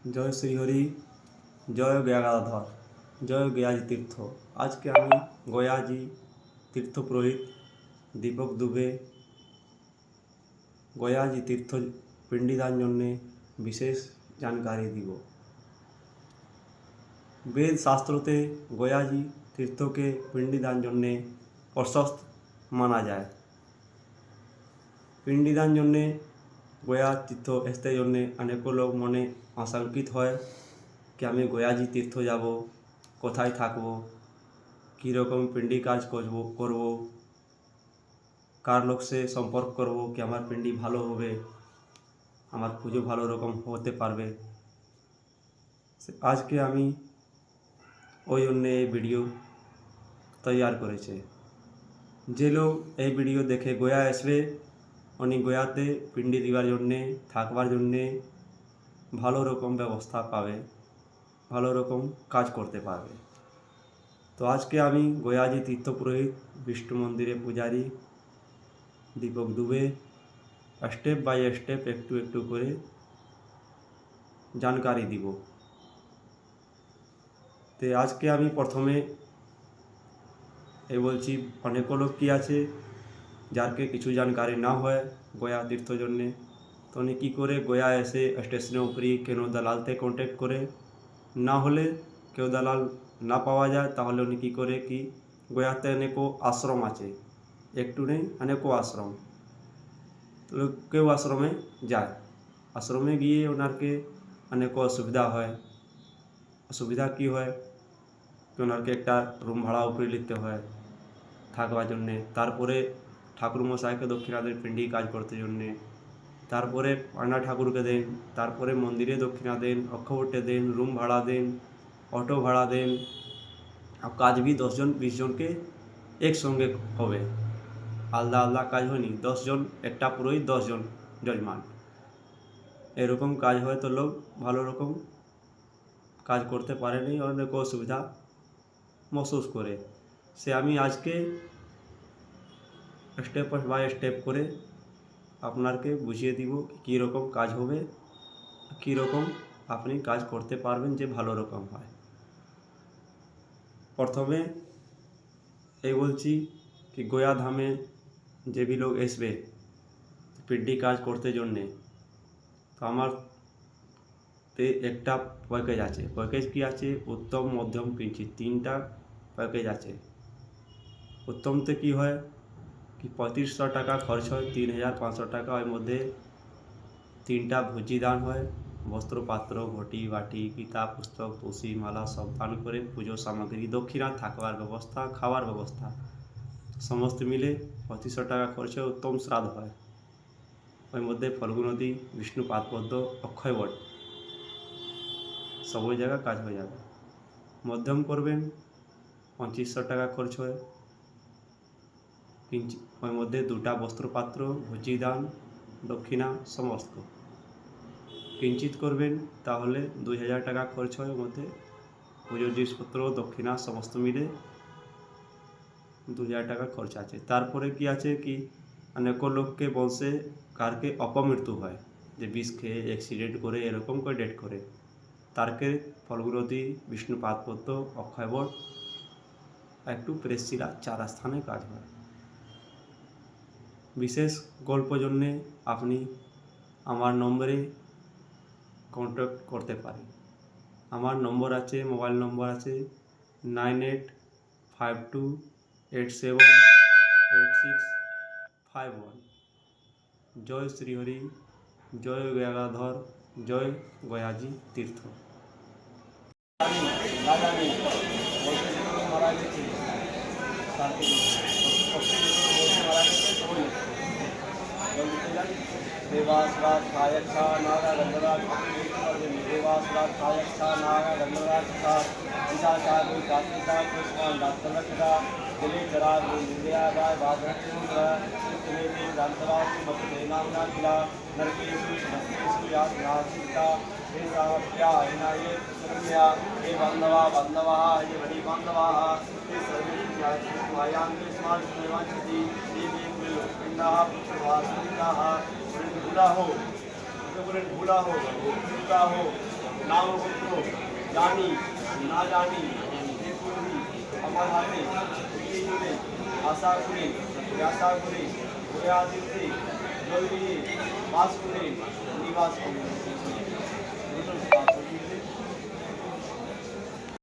জয় শ্রীহরি, জয় গয়াগাধর, জয় গয়াজি তীর্থ। আজকে আমি গয়াজি তীর্থ পুরোহিত দীপক দুবে গয়াজি তীর্থ পিণ্ডিদান জন্যে বিশেষ জানকারি দিব। বেদ শাস্ত্রতে গয়াজি তীর্থকে পিণ্ডিদান জন্যে প্রশস্ত মানা যায়। পিণ্ডিদান জন্যে গয়া তীর্থ আসতে জন্যে অনেক লোক মনে আশঙ্কিত হয় কি আমি গয়াজি তীর্থ যাব, কোথায় থাকবো, কীরকম পিণ্ডি কাজ করব, কার লোক সে সম্পর্ক করব কি আমার পিণ্ডি ভালো হবে, আমার পুজো ভালো রকম হতে পারবে। আজকে আমি ওই জন্যে এই ভিডিও তৈয়ার করেছে। যে লোক এই ভিডিও দেখে গয়া আসবে উনি গয়াতে পিণ্ডি দিবার জন্যে থাকবার জন্যে ভালো রকম ব্যবস্থা পাবে, ভালো রকম কাজ করতে পারবে। তো আজকে আমি গয়াজি তীর্থ পুরোহিত বিষ্ণু মন্দিরে পূজারী Deepak Dubey step by step একটু একটু করে জানকারি দিব। তো আজকে আমি প্রথমে এই বলছি, অনেক লোক কি আছে যারকে কিছু জানকারি না হয় গয়া তীর্থ জন্যে, তো উনি কী করে গয়া এসে স্টেশনের উপরে কেন দালালতে কন্ট্যাক্ট করে, না হলে কেউ দালাল না পাওয়া যায় তাহলে উনি কী করে কি গয়াতে অনেকও আশ্রম আছে, একটু নেই অনেকও আশ্রম, তো কেউ আশ্রমে যায়, আশ্রমে গিয়ে ওনারকে অনেক অসুবিধা হয়। অসুবিধা কী হয় কি ওনারকে একটা রুম ভাড়া উপরে নিতে হয় থাকবার জন্যে, তারপরে ঠাকুরমশাইকে দক্ষিণা দেন পিণ্ডি কাজ করতে জন্যে, তারপরে পান্ডা ঠাকুরকে দেন, তারপরে মন্দিরে দক্ষিণা দেন, অক্ষবটে দেন, রুম ভাড়া দেন, অটো ভাড়া দেন। আর কাজ भी 10 জন 20 জনকে একসঙ্গে হবে, আলাদা আলাদা কাজ হয়নি। 10 জন একটা পুরোহিত 10 জন যজমান, এরকম কাজ হয় তো লোক ভালো রকম কাজ করতে পারেনি, অনেক অসুবিধা মহসুস করে। সে আমি আজকে স্টেপ বাই স্টেপ করে আপনাকে বুঝিয়ে দিব কী রকম কাজ হবে, কী রকম আপনি কাজ করতে পারবেন যে ভালো রকম হয়। প্রথমে এই বলছি কি গয়া ধামে যে भी লোক আসবে পিণ্ডি কাজ করতে জন্যে, তো আমার তে একটা প্যাকেজ আছে। প্যাকেজ কি আছে? উত্তম, মধ্যম, কিঞ্চিত, 3টা প্যাকেজ আছে। উত্তমতে কি হয় কি 3500 টাকা খরচ হয়, 3500 টাকা, ওর মধ্যে 3টা ভোজি দান হয়, বস্ত্রপাত্র, ঘটি বাটি, গীতা পুস্তক, তুলসী মালা সব দান করে পুজো সামগ্রী, দক্ষিণা, থাকবার ব্যবস্থা, খাওয়ার ব্যবস্থা সমস্ত মিলে 3500 টাকা খরচ হয়। উত্তম শ্রাদ্ধ হয়, ওর মধ্যে ফল্গু নদী, বিষ্ণু পাদপদ্ম, অক্ষয়বট সব ওই জায়গায় কাজ হয়ে যাবে। মধ্যম করবেন 2500 টাকা খরচ হয়, ওর মধ্যে 2টা বস্ত্রপাত্র, ভোজি দান, দক্ষিণা সমস্ত। কিঞ্চিত করবেন তাহলে 2000 টাকা খরচ হয়, ওর মধ্যে পুজোর জিনিসপত্র, দক্ষিণা সমস্ত মিলে 2000 টাকা খরচ আছে। তারপরে কি আছে কি অনেক লোককে বলছে কারকে অপমৃত্যু হয়, যে বিষ খেয়ে অ্যাক্সিডেন্ট করে এরকম করে ডেট করে, তারকে ফল্গু নদী, বিষ্ণু পাদপদ্ম, অক্ষয়বট একটু প্রেসশিলা 4 স্থানে কাজ হয়। বিশেষ গল্প জন্যে আপনি আমার নম্বরে কন্ট্যাক্ট করতে পারেন। আমার নম্বর আছে, মোবাইল নম্বর আছে 9852878651। জয় শ্রীহরি, জয় গয়াগাধর, জয় গয়াজি তীর্থ। देवासराज कायक्षा नागा गंधराज देवासराज कायक्षा नागा गंधराज का ईशा साधु काशिका कृष्ण दातरक्षका दिले चराग विद्या गाय भाद्रचंद्र इतने दांतराज मत नामना किला नरकेशु नरकेशु यात्रा ऐसा क्या इनाये सुरम्या हे बंधवा हे बड़ी बंधवा हे सर्वे मायांगे स्मार्ट निर्वाचिति हे भी पिंडा पुत्रवासिका भूला हो, भूला हो, भूला हो, নামগোত্র জানি না জানি যে পূর্বী আমার হাতে বিলি জুড়ে আশা করে আশা করে গয়া তীর্থে জল দিয়ে বাস করে নিবাস করে